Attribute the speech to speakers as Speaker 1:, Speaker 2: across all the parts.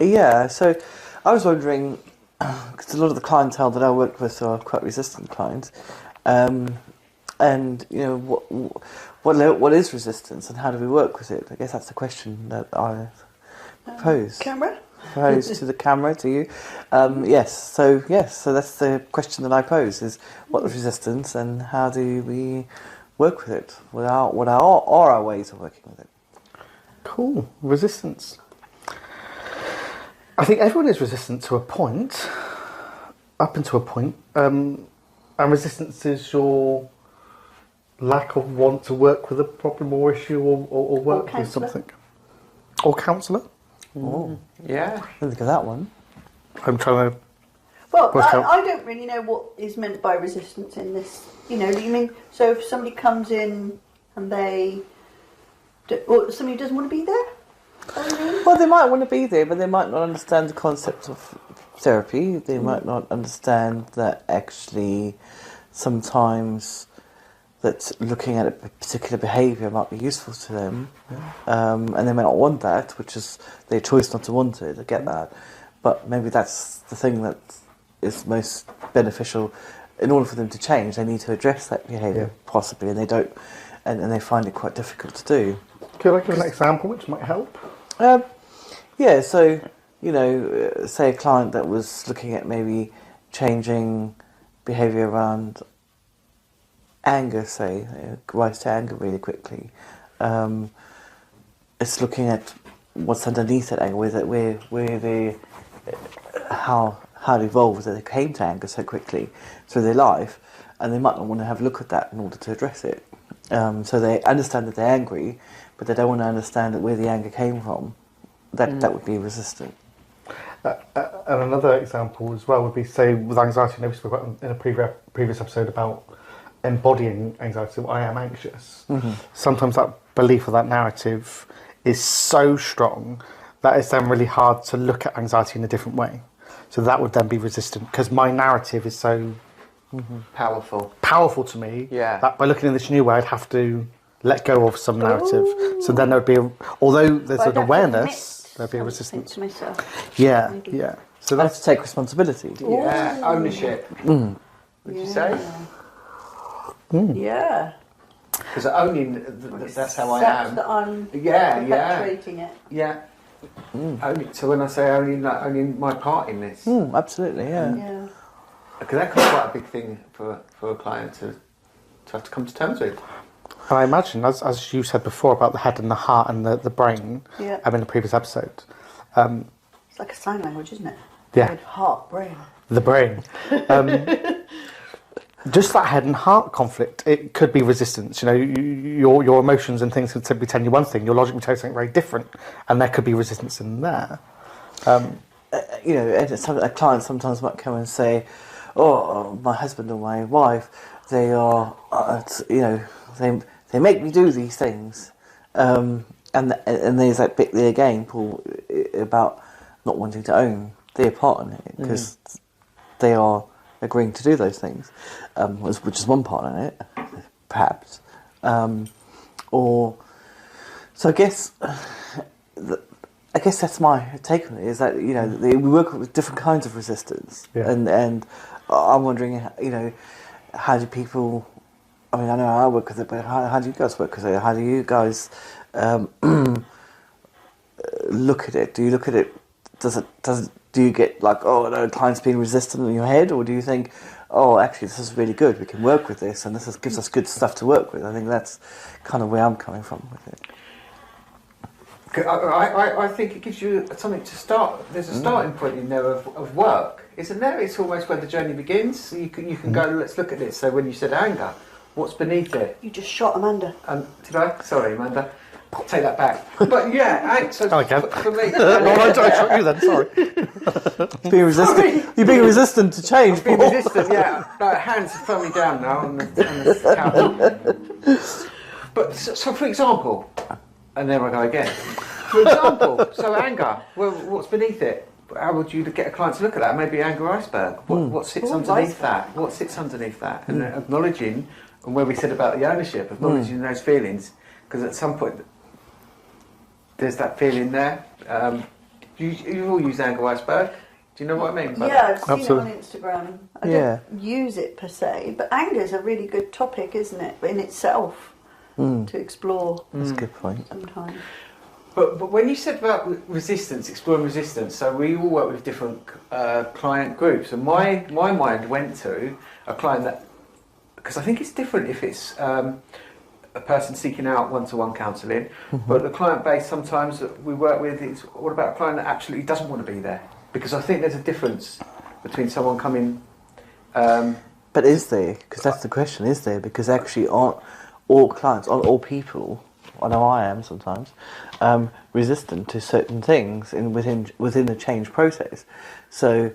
Speaker 1: Yeah, so I was wondering, because a lot of the clientele that I work with are quite resistant clients, and what is resistance and how do we work with it? I guess that's the question that I pose.
Speaker 2: Camera?
Speaker 1: Pose to the camera, to you. So that's the question that I pose: is what is resistance and how do we work with it? What are our ways of working with it?
Speaker 3: Cool. Resistance. I think everyone is resistant to a point, up until a point, and resistance is your lack of want to work with a problem or issue or work with something. Or counsellor.
Speaker 1: Oh,
Speaker 4: yeah.
Speaker 1: I think of that one.
Speaker 3: I'm trying to...
Speaker 2: Well, I don't really know what is meant by resistance in this. You mean, so if somebody comes in and or somebody doesn't want to be there?
Speaker 1: Well, they might want to be there, but they might not understand the concept of therapy. They might not understand that actually sometimes that looking at a particular behaviour might be useful to them. And they may not want that, which is their choice not to want it. I get that. But maybe that's the thing that is most beneficial. In order for them to change, they need to address that behaviour, possibly, and they don't, and they find it quite difficult to do.
Speaker 3: Could I give an example which might help?
Speaker 1: So, say a client that was looking at maybe changing behaviour around anger, say, rise to anger really quickly. It's looking at what's underneath that anger, how it evolved that they came to anger so quickly through their life, and they might not want to have a look at that in order to address it. So they understand that they're angry, but they don't want to understand where the anger came from. That would be resistant.
Speaker 3: And another example as well would be, say, with anxiety. I know we spoke about in a previous episode about embodying anxiety. I am anxious. Mm-hmm. Sometimes that belief or that narrative is so strong that it's then really hard to look at anxiety in a different way. So that would then be resistant because my narrative is so powerful to me that by looking in this new way, I'd have to let go of some narrative. Ooh. So then there would be, although there's an awareness, there'd be a resistance.
Speaker 2: To myself.
Speaker 1: Yeah.
Speaker 3: So
Speaker 1: that's to take responsibility.
Speaker 4: Yeah, ownership. Would you say?
Speaker 2: Yeah.
Speaker 4: Because owning, that's how I am.
Speaker 2: That I'm perpetuating it.
Speaker 4: Yeah. So when I say owning my part in this.
Speaker 1: Absolutely, yeah.
Speaker 4: Because that can be quite a big thing for a client to have to come to terms with.
Speaker 3: And I imagine, as you said before about the head and the heart and the brain, in the previous episode.
Speaker 2: It's like a sign language, isn't it?
Speaker 3: Yeah.
Speaker 2: Head, heart, brain.
Speaker 3: The brain. Just that head and heart conflict, it could be resistance. Your emotions and things could be telling you one thing, your logic would tell you something very different, and there could be resistance in there.
Speaker 1: A client sometimes might come and say, "Oh, my husband or my wife, they are, they make me do these things," and there's that bit there again, Paul, about not wanting to own their part in it because they are agreeing to do those things, which is one part in it, perhaps. So I guess that's my take on it. Is that we work with different kinds of resistance, and I'm wondering, how do people? I mean, I know I work with it, but how do you guys work with it? How do you guys look at it? Do you look at it? Do you get like, oh no, client's being resistant in your head, or do you think, oh, actually this is really good, we can work with this, and gives us good stuff to work with? I think that's kind of where I'm coming from with it.
Speaker 4: I think it gives you something to start. There's a starting point in there of work, isn't there? It's almost where the journey begins. So you can go, let's look at this. So when you said anger, what's beneath it?
Speaker 2: You just shot Amanda.
Speaker 4: Did I? Sorry, Amanda. Take that back. But yeah, so for me...
Speaker 3: I shot you then, sorry.
Speaker 1: Being resistant. You're being resistant to change.
Speaker 4: Being resistant, yeah. No, hands are firmly down now on the couch. But so for example, and there I go again. For example, so anger, well, what's beneath it? How would you get a client to look at that? Maybe anger iceberg. What sits underneath that? What sits underneath that? And acknowledging, and where we said about the ownership, acknowledging those feelings, because at some point there's that feeling there. You all use anger iceberg. Do you know what I mean?
Speaker 2: Yeah, I've seen
Speaker 3: Absolutely.
Speaker 2: it on Instagram. I don't use it per se, but anger is a really good topic, isn't it, in itself, to explore.
Speaker 1: That's a good point.
Speaker 2: Sometimes.
Speaker 4: But when you said about resistance, exploring resistance, so we all work with different client groups, and my mind went to a client that, because I think it's different if it's a person seeking out one-to-one counselling, but the client base sometimes that we work with is what about a client that absolutely doesn't want to be there? Because I think there's a difference between someone coming...
Speaker 1: But is there? Because that's the question, is there? Because actually aren't all clients, aren't all people, I know I am sometimes, resistant to certain things within the change process. So,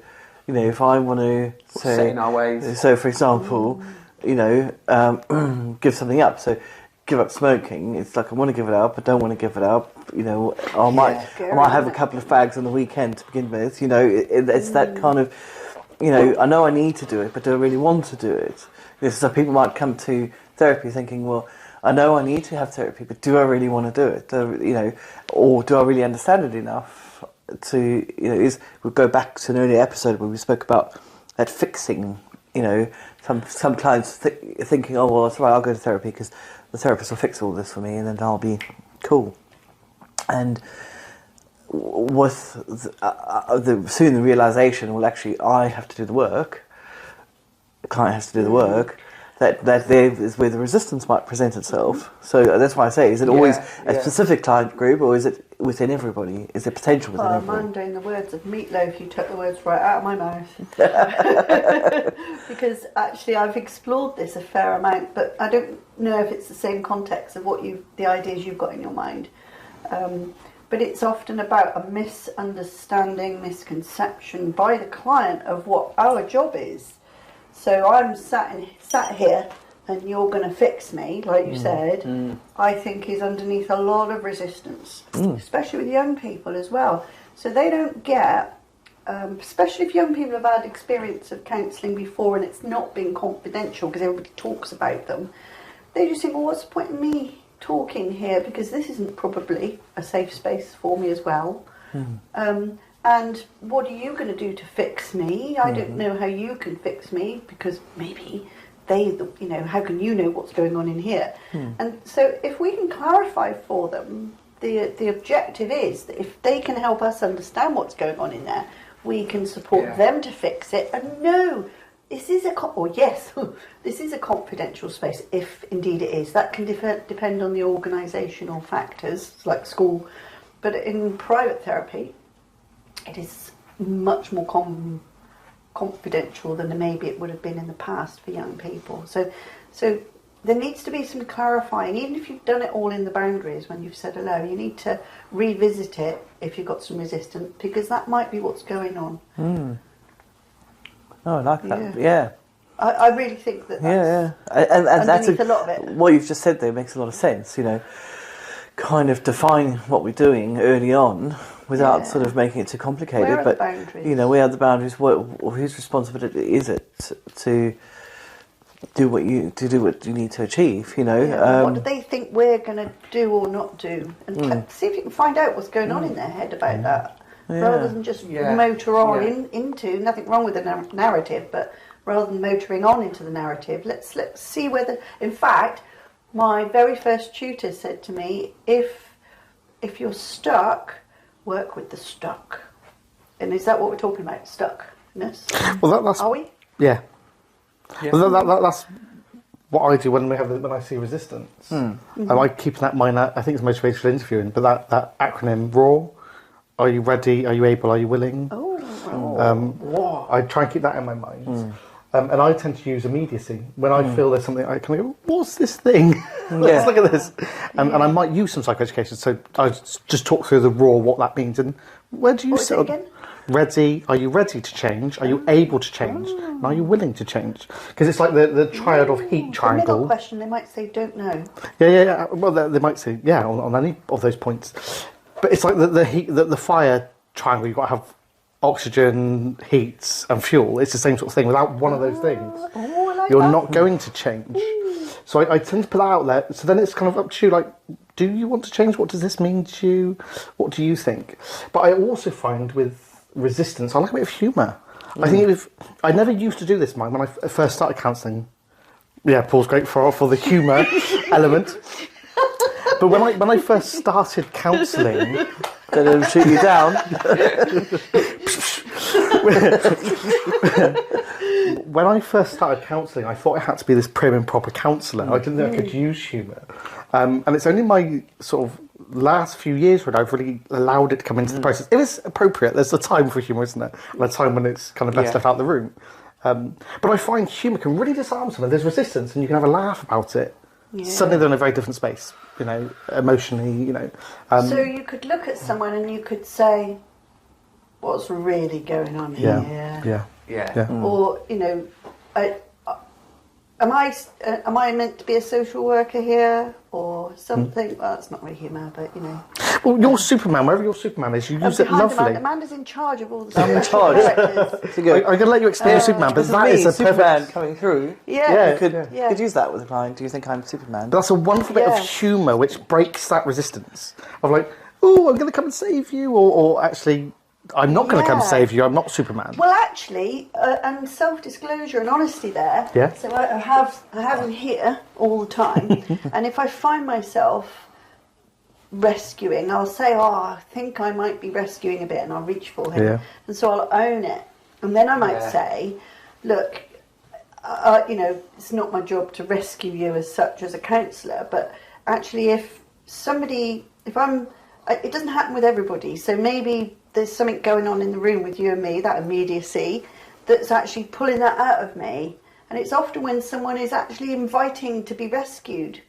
Speaker 1: you know, if I want to say...
Speaker 4: Set in our ways.
Speaker 1: So, for example, you know, give something up. So, give up smoking. It's like I want to give it up, I don't want to give it up. You know, I might have a couple of fags on the weekend to begin with. You know, it's that kind of, you know I need to do it, but do I really want to do it? You know, so people might come to therapy thinking, well, I know I need to have therapy, but do I really want to do it? You know, or do I really understand it enough to, you know, we'll go back to an earlier episode where we spoke about that fixing. You know, some clients thinking, oh well, it's right, I'll go to therapy because the therapist will fix all this for me, and then I'll be cool. And with soon the realization, well, actually, I have to do the work. The client has to do the work. That there is where the resistance might present itself. So that's why I say, is it always a specific client group, or is it within everybody? Is there potential within everybody?
Speaker 2: I'm doing the words of Meatloaf, you took the words right out of my mouth. Because actually I've explored this a fair amount, but I don't know if it's the same context of the ideas you've got in your mind. But it's often about a misunderstanding, misconception by the client of what our job is. So I'm sat here and you're going to fix me, like you said, I think is underneath a lot of resistance, especially with young people as well. So they don't get, especially if young people have had experience of counselling before and it's not been confidential because everybody talks about them, they just think, well, what's the point in me talking here, because this isn't probably a safe space for me as well. And what are you going to do to fix me? I don't know how you can fix me, because maybe how can you know what's going on in here? And so if we can clarify for them, the objective is that if they can help us understand what's going on in there, we can support them to fix it. And no, this is this is a confidential space, if indeed it is. That can depend on the organisational factors, like school. But in private therapy, it is much more confidential than maybe it would have been in the past for young people. So there needs to be some clarifying. Even if you've done it all in the boundaries when you've said hello, you need to revisit it if you've got some resistance, because that might be what's going on.
Speaker 1: Oh, I like that. Yeah.
Speaker 2: I really think that's
Speaker 1: and that's
Speaker 2: a lot of it.
Speaker 1: What you've just said there makes a lot of sense. You know, kind of define what we're doing early on without sort of making it too complicated.
Speaker 2: Where are
Speaker 1: but
Speaker 2: the boundaries?
Speaker 1: you know, where are the boundaries? Whose responsibility is it to do what you need to achieve? You know,
Speaker 2: what do they think we're going to do or not do? And see if you can find out what's going on in their head about that, rather than just motor on into. Nothing wrong with the narrative, but rather than motoring on into the narrative, let's see whether. In fact, my very first tutor said to me, if you're stuck, work with the stuck. And is that what we're talking about? Stuckness?
Speaker 3: Well, that's...
Speaker 2: Are we?
Speaker 3: Yeah. Well, that's what I do when I see resistance. I like keeping that in mind. I think it's motivational interviewing, but that acronym RAW. Are you ready? Are you able? Are you willing? I try and keep that in my mind. And I tend to use immediacy. When I feel there's something, I can go, what's this thing? Let's look at this. And I might use some psychoeducation. So I just talk through the raw, what that means. And where do you sit? Ready? Are you ready to change? Are you able to change? And are you willing to change? Because it's like the triad of heat triangle.
Speaker 2: The middle question, they might say, don't know.
Speaker 3: Yeah. Well, they might say, on any of those points. But it's like the heat, the fire triangle. You've got to have oxygen, heat and fuel. It's the same sort of thing. Without one of those things, you're not going to change. So I tend to put that out there. So then it's kind of up to you, like, do you want to change? What does this mean to you? What do you think? But I also find with resistance, I like a bit of humour. I think I never used to do this, Mike, when I first started counselling. Yeah, Paul's great for the humour element. But when I first started counselling,
Speaker 1: Gonna shoot you down.
Speaker 3: when I first started counselling, I thought I had to be this prim and proper counsellor. I didn't know I could use humour. And it's only my sort of last few years when I've really allowed it to come into the process. If it's appropriate, there's a time for humour, isn't there? And a time when it's kind of best left out of the room. But I find humour can really disarm someone. There's resistance and you can have a laugh about it. Yeah. Suddenly they're in a very different space, emotionally,
Speaker 2: So you could look at someone and you could say, what's really going on here?
Speaker 3: Yeah.
Speaker 2: Or, am I meant to be a social worker here or something? Well, that's not really humour, but
Speaker 3: Well, you're Superman, wherever your Superman is, you use it lovely.
Speaker 2: Amanda's in charge of all the
Speaker 1: I'm in charge.
Speaker 3: I'm going to let you explain Superman, but that is a
Speaker 1: Superman
Speaker 3: perfect...
Speaker 1: coming through.
Speaker 2: Yeah.
Speaker 1: You could use that with a client. Do you think I'm Superman?
Speaker 3: But that's a wonderful bit of humour which breaks that resistance of like, oh, I'm going to come and save you, or actually, I'm not going to come and save you, I'm not Superman.
Speaker 2: Well, actually, and self-disclosure and honesty there.
Speaker 3: Yeah.
Speaker 2: So I have him here all the time, and if I find myself rescuing, I'll say, I think I might be rescuing a bit, and I'll reach for him.
Speaker 3: Yeah.
Speaker 2: And so I'll own it. And then I might say, look, it's not my job to rescue you as such as a counsellor, but actually it doesn't happen with everybody, so maybe there's something going on in the room with you and me, that immediacy, that's actually pulling that out of me. And it's often when someone is actually inviting to be rescued,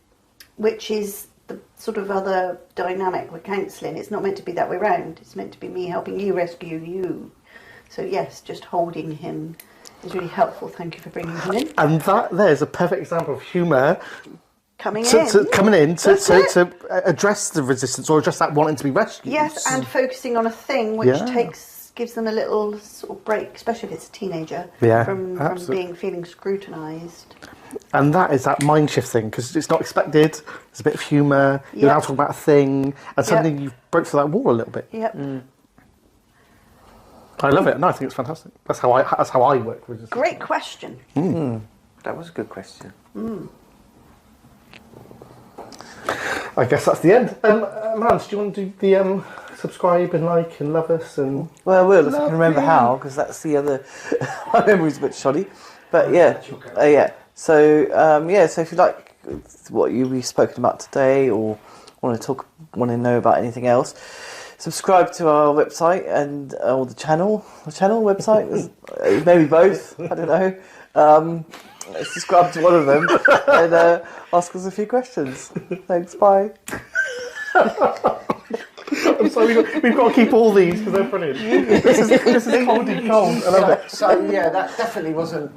Speaker 2: which is the sort of other dynamic with counselling. It's not meant to be that way round. It's meant to be me helping you rescue you. So yes, just holding him is really helpful. Thank you for bringing him in.
Speaker 3: And there's a perfect example of humour
Speaker 2: Coming in
Speaker 3: to address the resistance or address that wanting to be rescued.
Speaker 2: Yes, and focusing on a thing which gives them a little sort of break, especially if it's a teenager, from feeling scrutinised.
Speaker 3: And that is that mind shift thing, because it's not expected, there's a bit of humour, you're now talking about a thing, and suddenly you've broke through that wall a little bit.
Speaker 2: Yep.
Speaker 3: I love it. No, I think it's fantastic. That's how I work with resistance.
Speaker 2: Great question.
Speaker 4: That was a good question.
Speaker 3: I guess that's the end. Lance, do you want to do the subscribe and like and love us? And
Speaker 1: Well, I will, if I can remember how, because that's the other... My memory's a bit shoddy. But So, so if you like what we've spoken about today or want to know about anything else, subscribe to our website and or the channel website, maybe both, I don't know. Subscribe to one of them and ask us a few questions. Thanks, bye.
Speaker 3: I'm sorry, we've got to keep all these because they're brilliant. This is cold and cold. I love it.
Speaker 4: So that definitely wasn't.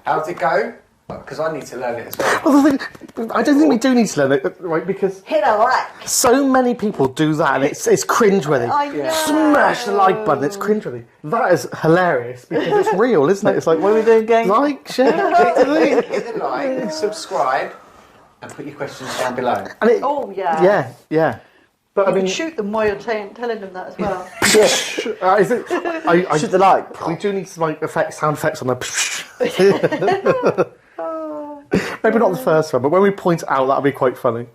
Speaker 4: How did it go? Because I need to learn it as well.
Speaker 3: Well, the thing, I don't think we do need to learn it, right? Because
Speaker 2: hit a like.
Speaker 3: So many people do that, and it's cringeworthy.
Speaker 2: I know.
Speaker 3: Smash the like button. It's cringeworthy. That is hilarious because it's real, isn't it? It's like, what are we doing, gang? Like, share,
Speaker 4: hit the like, subscribe, and put your questions down below.
Speaker 3: And it,
Speaker 2: yeah.
Speaker 3: But
Speaker 2: You
Speaker 3: I mean,
Speaker 2: can shoot them while you're telling them that as well.
Speaker 3: I
Speaker 1: shoot the like.
Speaker 3: We do need some sound effects on the. Maybe not the first one, but when we point it out, that'll be quite funny.